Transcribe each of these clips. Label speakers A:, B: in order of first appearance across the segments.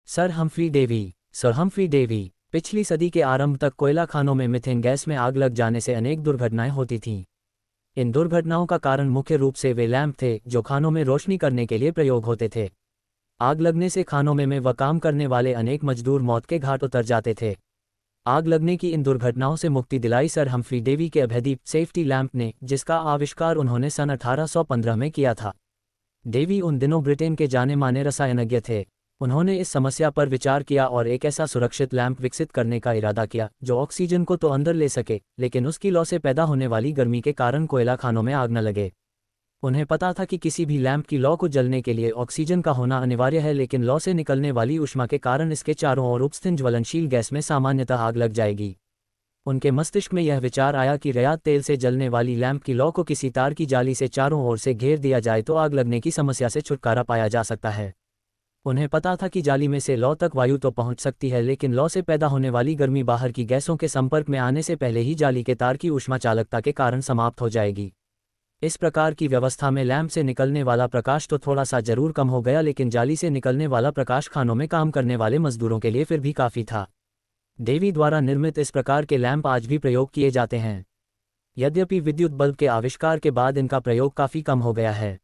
A: Sir Humphry Davy. पिछली सदी के आरंभ तक कोयला खानों में मीथेन गैस में आग लग जाने से अनेक दुर्घटनाएं होती थीं। इन दुर्घटनाओं का कारण मुख्य रूप से वे लैंप थे जो खानों में रोशनी करने के लिए प्रयोग होते थे। आग लगने से खानों में व काम करने वाले अनेक मजदूर मौत के घाट उतर जाते थे। आग लगने की इन दुर्घटनाओं से मुक्ति दिलाई सर हम्फ्री डेवी के अभेद्य सेफ्टी लैंप ने, जिसका आविष्कार उन्होंने सन 1815 में किया था। डेवी उन दिनों ब्रिटेन के जाने माने रसायनज्ञ थे। उन्होंने इस समस्या पर विचार किया और एक ऐसा सुरक्षित लैंप विकसित करने का इरादा किया जो ऑक्सीजन को तो अंदर ले सके, लेकिन उसकी लौ से पैदा होने वाली गर्मी के कारण कोयला खानों में आग न लगे। उन्हें पता था कि किसी भी लैंप की लौ को जलने के लिए ऑक्सीजन का होना अनिवार्य है, लेकिन लौ से निकलने वाली ऊष्मा के कारण इसके चारों ओर उपस्थित ज्वलनशील गैस में सामान्यतः आग लग जाएगी। उनके मस्तिष्क में यह विचार आया कि रयात तेल से जलने वाली लैंप की लौ को किसी तार की जाली से चारों ओर से घेर दिया जाए तो आग लगने की समस्या से छुटकारा पाया जा सकता है। उन्हें पता था कि जाली में से लौ तक वायु तो पहुंच सकती है, लेकिन लौ से पैदा होने वाली गर्मी बाहर की गैसों के संपर्क में आने से पहले ही जाली के तार की ऊष्मा चालकता के कारण समाप्त हो जाएगी। इस प्रकार की व्यवस्था में लैंप से निकलने वाला प्रकाश तो थोड़ा सा जरूर कम हो गया, लेकिन जाली से निकलने वाला प्रकाश खानों में काम करने वाले मजदूरों के लिए फिर भी काफ़ी था। डेवी द्वारा निर्मित इस प्रकार के लैंप आज भी प्रयोग किए जाते हैं। यद्यपि विद्युत बल्ब के आविष्कार के बाद इनका प्रयोग काफ़ी कम हो गया है।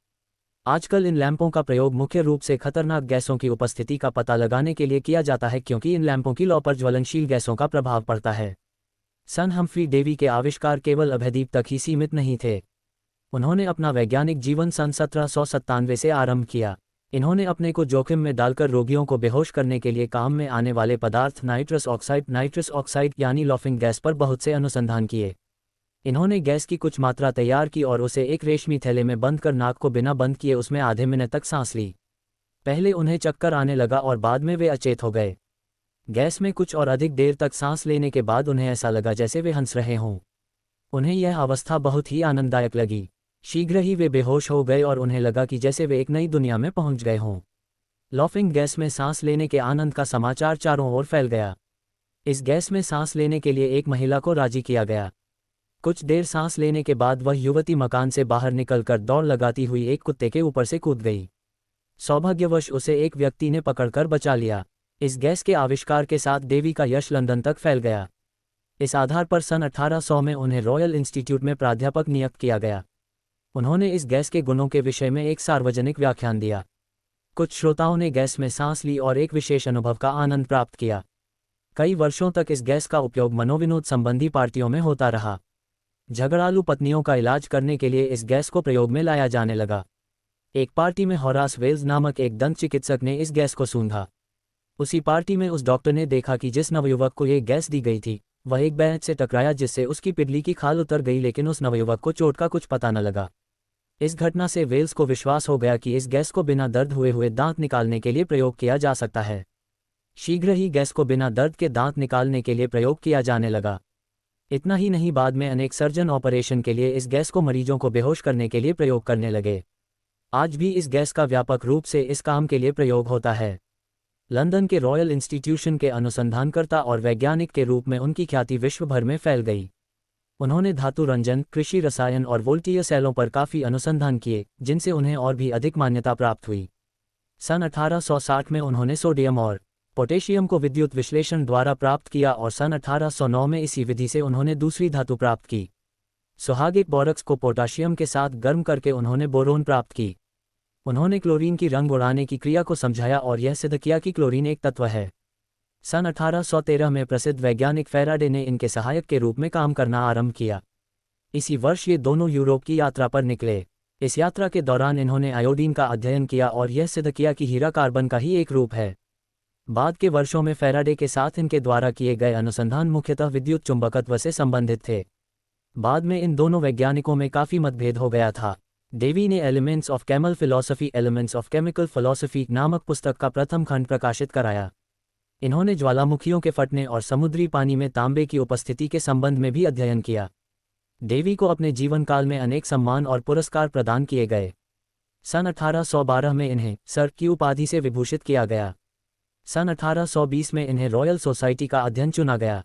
A: आजकल इन लैंपों का प्रयोग मुख्य रूप से खतरनाक गैसों की उपस्थिति का पता लगाने के लिए किया जाता है, क्योंकि इन लैंपों की लौ पर ज्वलनशील गैसों का प्रभाव पड़ता है। सन हम्फ्री डेवी के आविष्कार केवल अभेद्य तक ही सीमित नहीं थे। उन्होंने अपना वैज्ञानिक जीवन सन 1797 से आरंभ किया। इन्होंने अपने को जोखिम में डालकर रोगियों को बेहोश करने के लिए काम में आने वाले पदार्थ नाइट्रस ऑक्साइड यानी लॉफिंग गैस पर बहुत से अनुसंधान किए। इन्होंने गैस की कुछ मात्रा तैयार की और उसे एक रेशमी थैले में बंद कर नाक को बिना बंद किए उसमें आधे मिनट तक सांस ली। पहले उन्हें चक्कर आने लगा और बाद में वे अचेत हो गए। गैस में कुछ और अधिक देर तक सांस लेने के बाद उन्हें ऐसा लगा जैसे वे हंस रहे हों। उन्हें यह अवस्था बहुत ही आनंददायक लगी। शीघ्र ही वे बेहोश हो गए और उन्हें लगा कि जैसे वे एक नई दुनिया में पहुंच गए हों। लॉफिंग गैस में सांस लेने के आनंद का समाचार चारों ओर फैल गया। इस गैस में सांस लेने के लिए एक महिला को राजी किया गया। कुछ देर सांस लेने के बाद वह युवती मकान से बाहर निकलकर दौड़ लगाती हुई एक कुत्ते के ऊपर से कूद गई। सौभाग्यवश उसे एक व्यक्ति ने पकड़कर बचा लिया। इस गैस के आविष्कार के साथ डेवी का यश लंदन तक फैल गया। इस आधार पर सन 1800 में उन्हें रॉयल इंस्टीट्यूट में प्राध्यापक नियुक्त किया गया। उन्होंने इस गैस के गुणों के विषय में एक सार्वजनिक व्याख्यान दिया। कुछ श्रोताओं ने गैस में सांस ली और एक विशेष अनुभव का आनंद प्राप्त किया। कई वर्षों तक इस गैस का उपयोग मनोविनोद संबंधी पार्टियों में होता रहा। झगड़ालू पत्नियों का इलाज करने के लिए इस गैस को प्रयोग में लाया जाने लगा। एक पार्टी में होरास वेल्स नामक एक दंत चिकित्सक ने इस गैस को सूंघा। उसी पार्टी में उस डॉक्टर ने देखा कि जिस नवयुवक को ये गैस दी गई थी वह एक बेंच से टकराया, जिससे उसकी पिडली की खाल उतर गई, लेकिन उस नवयुवक को चोट का कुछ पता न लगा। इस घटना से वेल्स को विश्वास हो गया कि इस गैस को बिना दर्द हुए दांत निकालने के लिए प्रयोग किया जा सकता है। शीघ्र ही गैस को बिना दर्द के दांत निकालने के लिए प्रयोग किया जाने लगा। इतना ही नहीं, बाद में अनेक सर्जन ऑपरेशन के लिए इस गैस को मरीजों को बेहोश करने के लिए प्रयोग करने लगे। आज भी इस गैस का व्यापक रूप से इस काम के लिए प्रयोग होता है। लंदन के रॉयल इंस्टीट्यूशन के अनुसंधानकर्ता और वैज्ञानिक के रूप में उनकी ख्याति विश्व भर में फैल गई। उन्होंने धातु रंजन, कृषि रसायन और वोल्टीय सेलों पर काफ़ी अनुसंधान किए, जिनसे उन्हें और भी अधिक मान्यता प्राप्त हुई। सन 1860 में उन्होंने सोडियम और पोटेशियम को विद्युत विश्लेषण द्वारा प्राप्त किया और सन 1809 में इसी विधि से उन्होंने दूसरी धातु प्राप्त की। सुहागिक बोरक्स को पोटाशियम के साथ गर्म करके उन्होंने बोरोन प्राप्त की। उन्होंने क्लोरीन की रंग उड़ाने की क्रिया को समझाया और यह सिद्ध किया कि क्लोरीन एक तत्व है। सन 1813 में प्रसिद्ध वैज्ञानिक फैराडे ने इनके सहायक के रूप में काम करना आरंभ किया। इसी वर्ष ये दोनों यूरोप की यात्रा पर निकले। इस यात्रा के दौरान इन्होंने आयोडीन का अध्ययन किया और यह सिद्ध किया कि हीरा कार्बन का ही एक रूप है। बाद के वर्षों में फैराडे के साथ इनके द्वारा किए गए अनुसंधान मुख्यतः विद्युत चुंबकत्व से संबंधित थे। बाद में इन दोनों वैज्ञानिकों में काफ़ी मतभेद हो गया था। डेवी ने एलिमेंट्स ऑफ केमिकल फिलॉसफी नामक पुस्तक का प्रथम खंड प्रकाशित कराया। इन्होंने ज्वालामुखियों के फटने और समुद्री पानी में तांबे की उपस्थिति के संबंध में भी अध्ययन किया। डेवी को अपने जीवन काल में अनेक सम्मान और पुरस्कार प्रदान किए गए। सन 1812 में इन्हें सर की उपाधि से विभूषित किया गया। सन 1820 में इन्हें रॉयल सोसाइटी का अध्ययन चुना गया।